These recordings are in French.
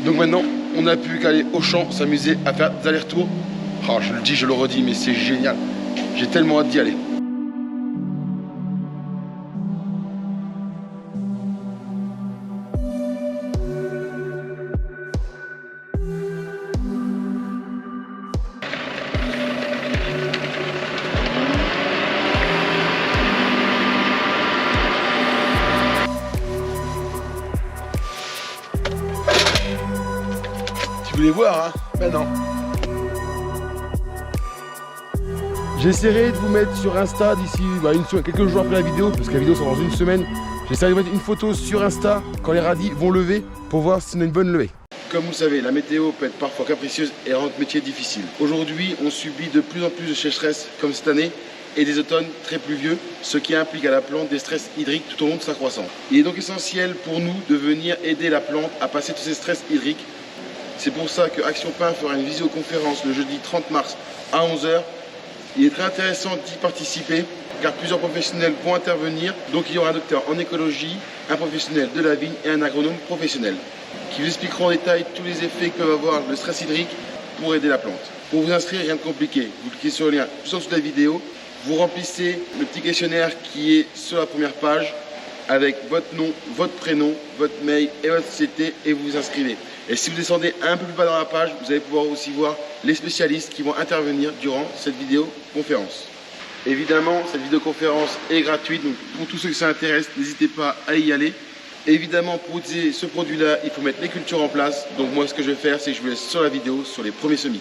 Donc maintenant, on n'a plus qu'à aller au champ, s'amuser à faire des allers-retours. Oh, je le dis, je le redis, mais c'est génial. J'ai tellement hâte d'y aller. Tu voulais voir, hein? Ben non. J'essaierai de vous mettre sur Insta d'ici quelques jours après la vidéo, parce que la vidéo sera dans une semaine. J'essaierai de mettre une photo sur Insta quand les radis vont lever pour voir si on a une bonne levée. Comme vous le savez, la météo peut être parfois capricieuse et rendre le métier difficile. Aujourd'hui, on subit de plus en plus de sécheresse comme cette année et des automnes très pluvieux, ce qui implique à la plante des stress hydriques tout au long de sa croissance. Il est donc essentiel pour nous de venir aider la plante à passer tous ces stress hydriques. C'est pour ça que Action Pin fera une visioconférence le jeudi 30 mars à 11 h. Il est très intéressant d'y participer car plusieurs professionnels vont intervenir. Donc il y aura un docteur en écologie, un professionnel de la vigne et un agronome professionnel qui vous expliqueront en détail tous les effets que peut avoir le stress hydrique pour aider la plante. Pour vous inscrire, rien de compliqué. Vous cliquez sur le lien juste en dessous de la vidéo, vous remplissez le petit questionnaire qui est sur la première page avec votre nom, votre prénom, votre mail et votre société et vous vous inscrivez. Et si vous descendez un peu plus bas dans la page, vous allez pouvoir aussi voir les spécialistes qui vont intervenir durant cette vidéoconférence. Évidemment, cette vidéoconférence est gratuite, donc pour tous ceux que ça intéresse, n'hésitez pas à y aller. Évidemment, pour utiliser ce produit-là, il faut mettre les cultures en place. Donc moi, ce que je vais faire, c'est que je vous laisse sur la vidéo, sur les premiers semis.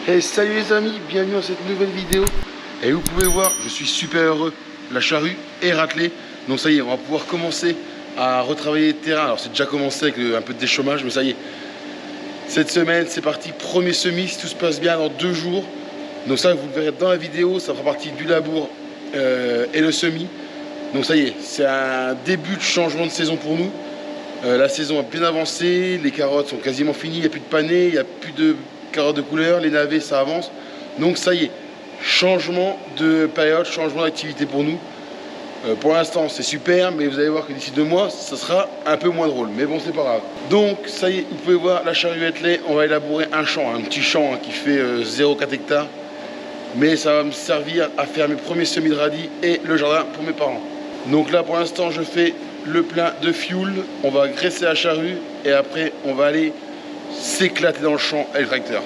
Hey, salut les amis, bienvenue dans cette nouvelle vidéo. Et vous pouvez voir, je suis super heureux. La charrue est raclée. Donc ça y est, on va pouvoir commencer à retravailler le terrain. Alors c'est déjà commencé avec un peu de déchômage, mais ça y est. Cette semaine, c'est parti, premier semis, si tout se passe bien, dans 2 jours. Donc ça, vous le verrez dans la vidéo, ça fera partie du labour et le semis. Donc ça y est, c'est un début de changement de saison pour nous. La saison a bien avancé, les carottes sont quasiment finies, il n'y a plus de panais, il n'y a plus de carottes de couleur, les navets ça avance. Donc ça y est, changement de période, changement d'activité pour nous. Pour l'instant c'est super, mais vous allez voir que d'ici 2 mois ça sera un peu moins drôle, mais bon c'est pas grave. Donc ça y est, vous pouvez voir la charrue attelée, on va élaborer un champ, un petit champ qui fait 0,4 hectares. Mais ça va me servir à faire mes premiers semis de radis et le jardin pour mes parents. Donc là pour l'instant je fais le plein de fuel, on va graisser la charrue et après on va aller s'éclater dans le champ avec le tracteur.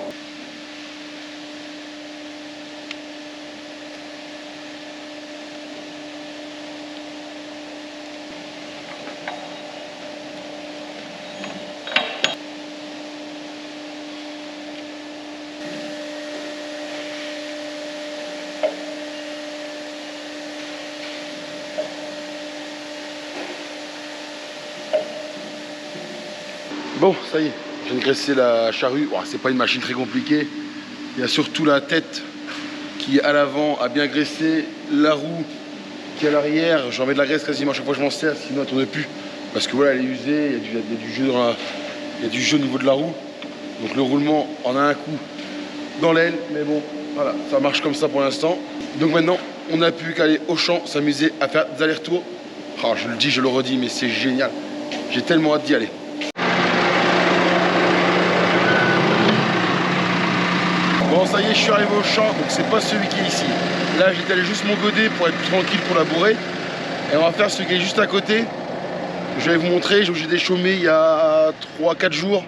Bon, ça y est, je viens de graisser la charrue. Oh, c'est pas une machine très compliquée. Il y a surtout la tête qui, à l'avant, a bien graissé. La roue qui est à l'arrière, j'en mets de la graisse quasiment à chaque fois que je m'en sers, sinon elle ne tourne plus. Parce que voilà, elle est usée, il y a du jeu au niveau de la roue. Donc le roulement en a un coup dans l'aile, mais bon, voilà, ça marche comme ça pour l'instant. Donc maintenant, on n'a plus qu'à aller au champ, s'amuser à faire des allers-retours. Oh, je le dis, je le redis, mais c'est génial. J'ai tellement hâte d'y aller. Bon, ça y est, je suis arrivé au champ, donc c'est pas celui qui est ici. Là, j'ai allé juste mon godet pour être plus tranquille pour labourer. Et on va faire celui qui est juste à côté. Je vais vous montrer, j'ai déchaumé il y a 3-4 jours.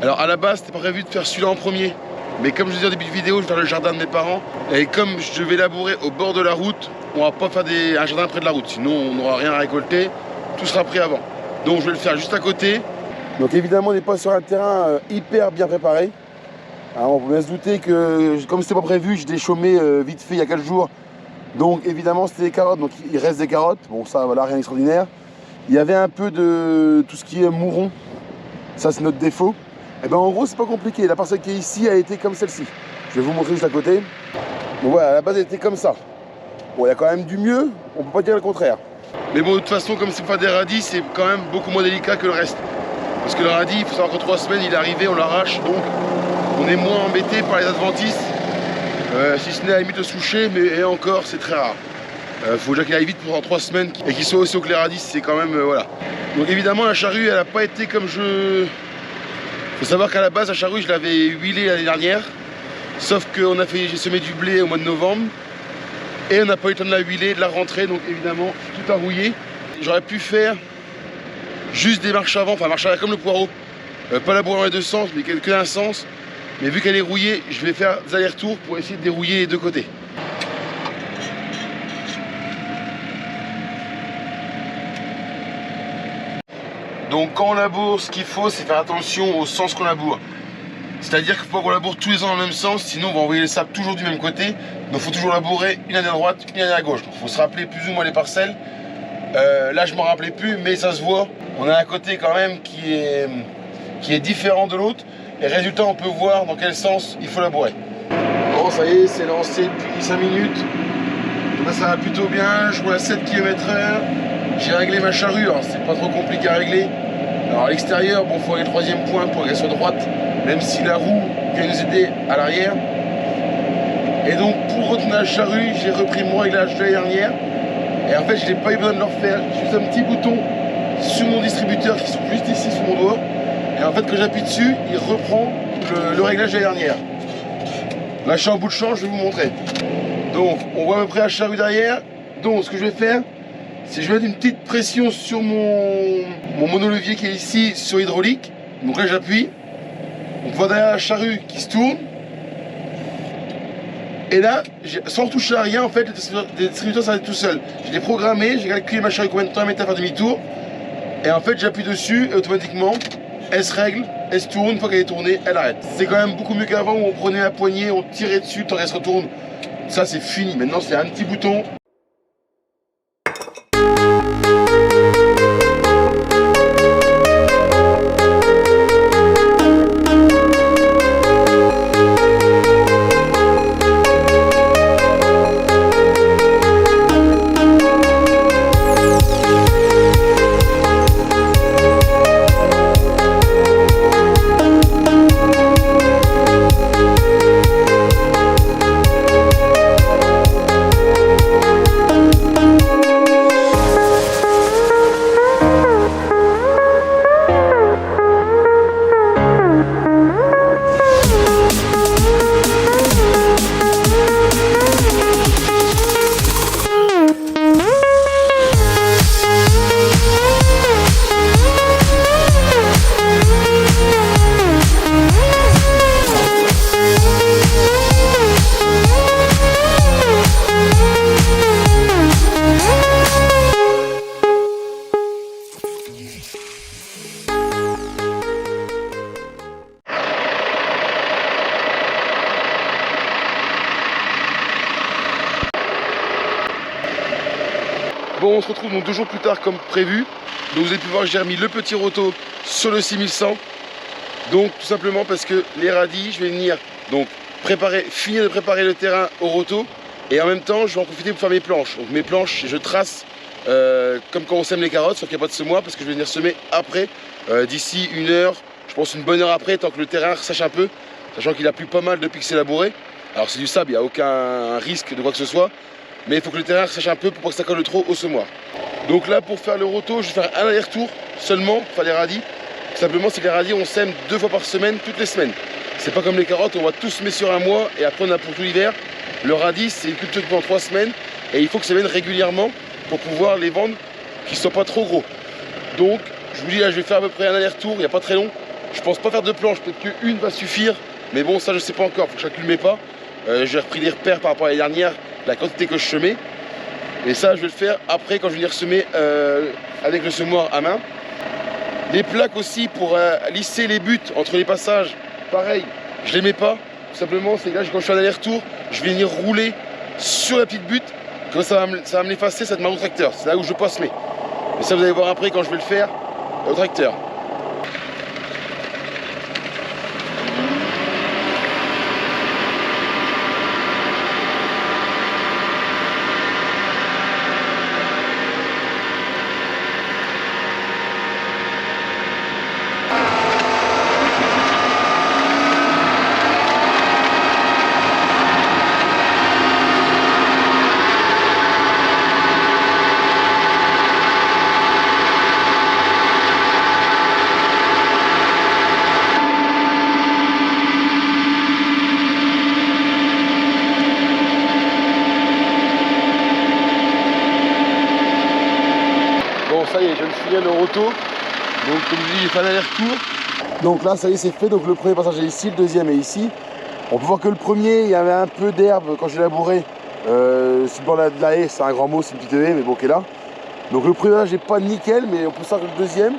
Alors à la base, c'était pas prévu de faire celui-là en premier. Mais comme je vous disais au début de vidéo, je vais faire le jardin de mes parents. Et comme je vais labourer au bord de la route, on va pas faire un jardin près de la route. Sinon, on n'aura rien à récolter. Tout sera pris avant. Donc je vais le faire juste à côté. Donc évidemment, on n'est pas sur un terrain hyper bien préparé. Alors on peut bien se douter que comme c'était pas prévu, je l'ai chômé vite fait il y a 4 jours. Donc évidemment c'était des carottes, donc il reste des carottes. Bon ça voilà, rien d'extraordinaire. Il y avait un peu de tout ce qui est mouron. Ça c'est notre défaut. Et ben en gros c'est pas compliqué. La parcelle qui est ici a été comme celle-ci. Je vais vous montrer juste à côté. Donc voilà, à la base elle était comme ça. Bon il y a quand même du mieux, on peut pas dire le contraire. Mais bon de toute façon comme c'est pas des radis, c'est quand même beaucoup moins délicat que le reste. Parce que le radis, il faut savoir qu'en 3 semaines il est arrivé, on l'arrache, donc on est moins embêté par les adventistes. Si ce n'est à la limite le soucher, mais et encore c'est très rare. Faut déjà qu'il aille vite pendant 3 semaines et qu'il soit aussi au clair-radis, c'est quand même voilà. Donc évidemment la charrue elle n'a pas été comme je... Faut savoir qu'à la base la charrue je l'avais huilée l'année dernière. Sauf que j'ai semé du blé au mois de novembre. Et on n'a pas eu le temps de la huiler, de la rentrer, donc évidemment tout a rouillé. J'aurais pu faire juste des marches avant, enfin marche arrière comme le poireau. Pas labourer dans les deux sens, mais que d'un sens. Mais vu qu'elle est rouillée, je vais faire des allers-retours pour essayer de dérouiller les deux côtés. Donc quand on laboure, ce qu'il faut, c'est faire attention au sens qu'on laboure. C'est-à-dire qu'il faut qu'on laboure tous les ans dans le même sens, sinon on va envoyer le sable toujours du même côté. Donc il faut toujours labourer une année à droite, une année à gauche. Donc il faut se rappeler plus ou moins les parcelles. Là je ne m'en rappelais plus, mais ça se voit. On a un côté quand même qui est différent de l'autre. Et résultat, on peut voir dans quel sens il faut labourer. Bon, ça y est, c'est lancé depuis 5 minutes. Donc là, ça va plutôt bien. Je roule à 7 km/h. J'ai réglé ma charrue, alors c'est pas trop compliqué à régler. Alors à l'extérieur, bon, il faut aller le 3e point pour qu'elle soit droite, même si la roue vient nous aider à l'arrière. Et donc, pour retenir la charrue, j'ai repris mon réglage de l'année dernière. Et en fait, je n'ai pas eu besoin de le refaire. J'ai juste un petit bouton sur mon distributeur qui se trouve juste ici sur mon doigt. Et en fait, quand j'appuie dessus, il reprend le réglage de l'année dernière. Là, je suis en bout de champ, je vais vous montrer. Donc, on voit à peu près la charrue derrière. Donc, ce que je vais faire, c'est que je vais mettre une petite pression sur mon monolevier qui est ici, sur hydraulique. Donc là, j'appuie. On voit derrière la charrue qui se tourne. Et là, sans toucher à rien, en fait, le distributeur s'arrête tout seul. Je l'ai programmé, j'ai calculé ma charrue combien de temps elle mettait à faire demi-tour. Et en fait, j'appuie dessus et automatiquement, elle se règle, elle se tourne, une fois qu'elle est tournée, elle arrête. C'est quand même beaucoup mieux qu'avant où on prenait la poignée, on tirait dessus, tant qu'elle se retourne. Ça c'est fini, maintenant c'est un petit bouton. Bon, on se retrouve donc 2 jours plus tard comme prévu. Donc vous avez pu voir que j'ai remis le petit roto sur le 6100. Donc tout simplement parce que les radis, je vais venir donc finir de préparer le terrain au roto. Et en même temps, je vais en profiter pour faire mes planches. Donc mes planches, je trace comme quand on sème les carottes, sauf qu'il n'y a pas de semoir parce que je vais venir semer après, d'ici 1 heure, je pense une bonne heure après, tant que le terrain sèche un peu, sachant qu'il a plu pas mal depuis que c'est labouré. Alors c'est du sable, il n'y a aucun risque de quoi que ce soit. Mais il faut que le terrain sèche un peu pour pas que ça colle trop au semoir. Donc là, pour faire le roto, je vais faire un aller-retour seulement pour faire les radis. Tout simplement, c'est que les radis, on sème 2 fois par semaine, toutes les semaines. C'est pas comme les carottes, on va tous semer sur un mois et après on a pour tout l'hiver. Le radis, c'est une culture qui prend 3 semaines et il faut que ça vienne régulièrement pour pouvoir les vendre, qu'ils ne soient pas trop gros. Donc, je vous dis là, je vais faire à peu près un aller-retour, il n'y a pas très long. Je pense pas faire de planches, peut-être qu'une va suffire. Mais bon, ça je sais pas encore, il faut que je calcule mes pas. J'ai repris des repères par rapport à l'année dernière, la quantité que je semais. Et ça, je vais le faire après quand je vais venir semer avec le semoir à main. Les plaques aussi pour lisser les buts entre les passages, pareil, je les mets pas. tout simplement, c'est que là, quand je fais un aller-retour, je vais venir rouler sur la petite butte. Comme ça va me l'effacer, ça demande au tracteur. C'est là où je peux semer. Mais ça, vous allez voir après quand je vais le faire au tracteur. Ça y est, je viens de finir le roto. Donc comme je dis, j'ai fait un aller-retour. Donc là, ça y est, c'est fait. Donc le premier passage est ici, le deuxième est ici. On peut voir que le premier, il y avait un peu d'herbe quand j'ai labouré. C'est dans de la haie, c'est un grand mot, c'est une petite haie, mais bon, qui est là. Donc le premier, là, j'ai pas nickel, mais on peut savoir que le deuxième,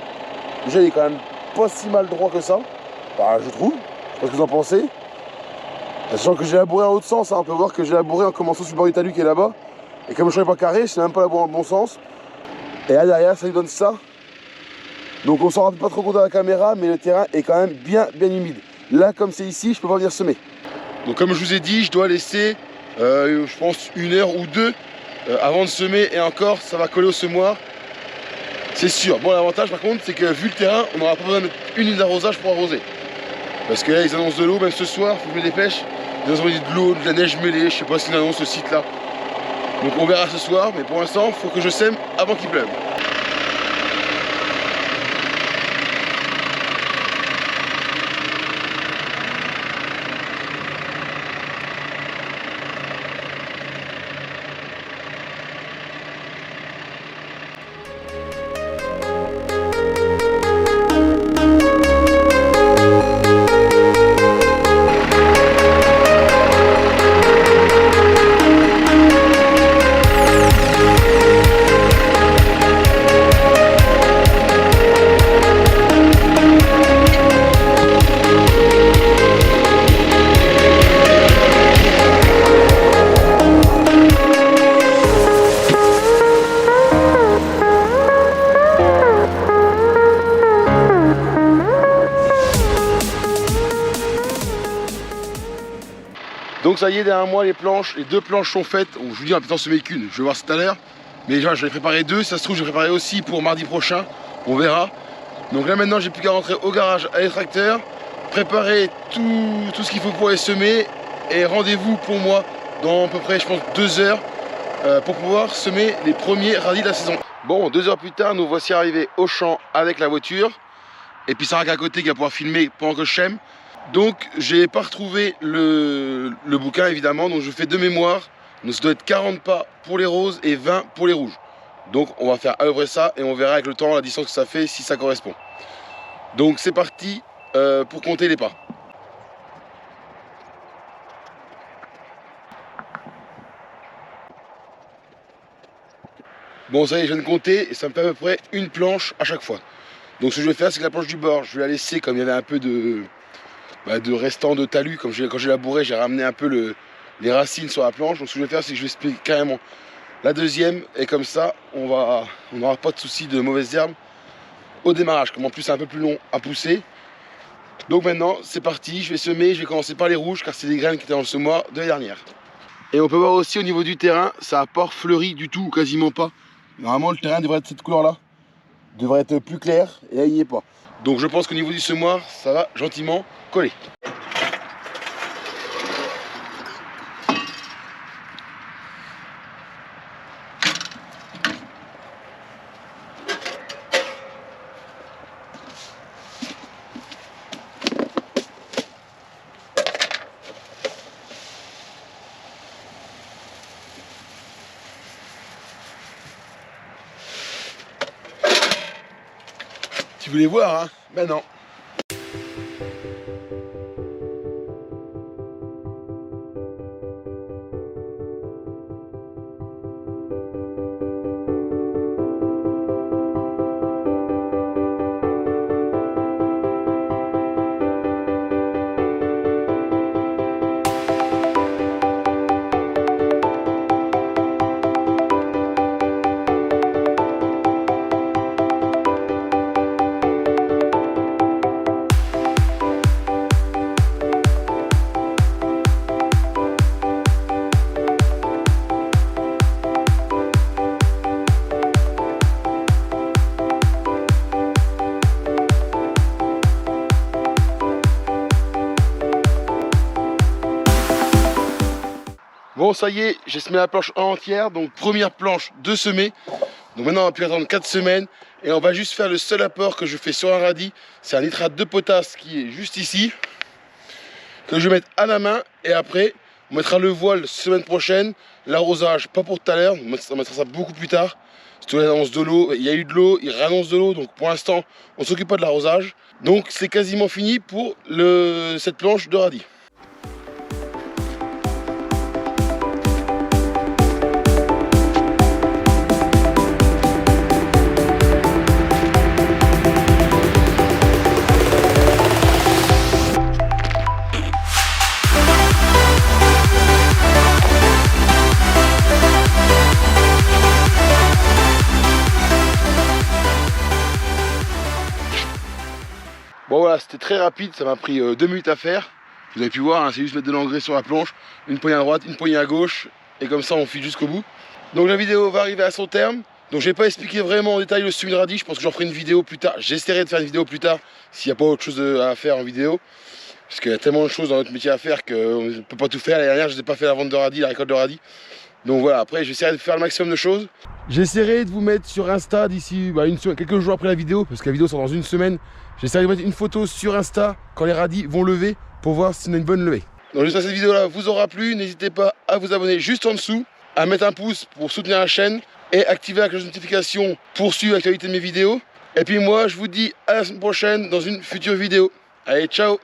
déjà, il est quand même pas si mal droit que ça. Bah, je trouve. Je sais pas ce que vous en pensez. Sachant que j'ai labouré en l'autre sens, hein. On peut voir que j'ai labouré en commençant sur le bord du talus qui est là-bas. Et comme je ne suis pas carré, je sais même pas labouré dans le bon sens. Et là derrière, ça lui donne ça. Donc on s'en rend pas trop compte à la caméra, mais le terrain est quand même bien humide. Là, comme c'est ici, je peux pas venir semer. Donc comme je vous ai dit, je dois laisser, je pense, 1 heure ou 2 avant de semer. Et encore, ça va coller au semoir. C'est sûr. Bon, l'avantage par contre, c'est que vu le terrain, on n'aura pas besoin de mettre une ligne d'arrosage pour arroser. Parce que là, ils annoncent de l'eau, même ce soir, il faut que je me dépêche. Ils annoncent de l'eau, de la neige mêlée, je sais pas s'ils annoncent ce site-là. Donc on verra ce soir, mais pour l'instant, il faut que je sème avant qu'il pleuve. Donc ça y est, derrière moi, les deux planches sont faites. Je vous dis, on va peut-être en semer qu'une, je vais voir ça tout à l'heure. Mais déjà, je vais préparer 2, ça se trouve, je vais préparer aussi pour mardi prochain. On verra. Donc là maintenant, j'ai plus qu'à rentrer au garage avec le tracteur, préparer tout ce qu'il faut pour les semer. Et rendez-vous pour moi dans à peu près, je pense, 2 heures pour pouvoir semer les premiers radis de la saison. Bon, 2 heures plus tard, nous voici arrivés au champ avec la voiture. Et puis Sarah qui est à côté qui va pouvoir filmer pendant que je sème. Donc j'ai pas retrouvé le bouquin évidemment, donc je fais de mémoire. Donc ça doit être 40 pas pour les roses et 20 pour les rouges. Donc on va faire à peu près ça et on verra avec le temps la distance que ça fait si ça correspond. Donc c'est parti pour compter les pas. Bon ça y est, je viens de compter et ça me fait à peu près une planche à chaque fois. Donc ce que je vais faire, c'est que la planche du bord, je vais la laisser comme il y avait un peu de restants de talus. Comme quand j'ai labouré, j'ai ramené un peu les racines sur la planche. Donc ce que je vais faire, c'est que je vais split carrément la deuxième. Et comme ça, on n'aura pas de souci de mauvaises herbes au démarrage. Comme en plus c'est un peu plus long à pousser. Donc maintenant, c'est parti. Je vais semer. Je vais commencer par les rouges car c'est des graines qui étaient dans le semoir de l'année dernière. Et on peut voir aussi au niveau du terrain, ça n'a pas fleuri du tout ou quasiment pas. Normalement, le terrain devrait être cette couleur-là. Devrait être plus clair et là, il n'y est pas. Donc je pense qu'au niveau du semoir, ça va gentiment coller. Tu voulais voir, hein? Ben non. Bon, ça y est, j'ai semé la planche entière, donc première planche de semer. Donc maintenant on va plus attendre 4 semaines et on va juste faire le seul apport que je fais sur un radis. C'est un nitrate de potasse qui est juste ici, que je vais mettre à la main, et après on mettra le voile semaine prochaine. L'arrosage pas pour tout à l'heure, on mettra ça beaucoup plus tard. Surtout l'annonce de l'eau, il y a eu de l'eau, il réannonce de l'eau, donc pour l'instant on s'occupe pas de l'arrosage. Donc c'est quasiment fini pour cette planche de radis. Bon voilà, c'était très rapide, ça m'a pris 2 minutes à faire. Vous avez pu voir, hein, c'est juste mettre de l'engrais sur la planche, une poignée à droite, une poignée à gauche, et comme ça on file jusqu'au bout. Donc la vidéo va arriver à son terme. Donc je vais pas expliquer vraiment en détail le semis de radis, je pense que j'en ferai une vidéo plus tard. J'essaierai de faire une vidéo plus tard s'il n'y a pas autre chose à faire en vidéo. Parce qu'il y a tellement de choses dans notre métier à faire qu'on ne peut pas tout faire. L'année dernière je n'ai pas fait la vente de radis, la récolte de radis. Donc voilà, après j'essaierai de faire le maximum de choses. J'essaierai de vous mettre sur Insta d'ici quelques jours après la vidéo, parce que la vidéo sort dans une semaine. J'essaierai de mettre une photo sur Insta quand les radis vont lever pour voir si on a une bonne levée. Donc j'espère que cette vidéo là vous aura plu. N'hésitez pas à vous abonner juste en dessous, à mettre un pouce pour soutenir la chaîne et activer la cloche de notification pour suivre l'actualité de mes vidéos. Et puis moi je vous dis à la semaine prochaine dans une future vidéo. Allez, ciao!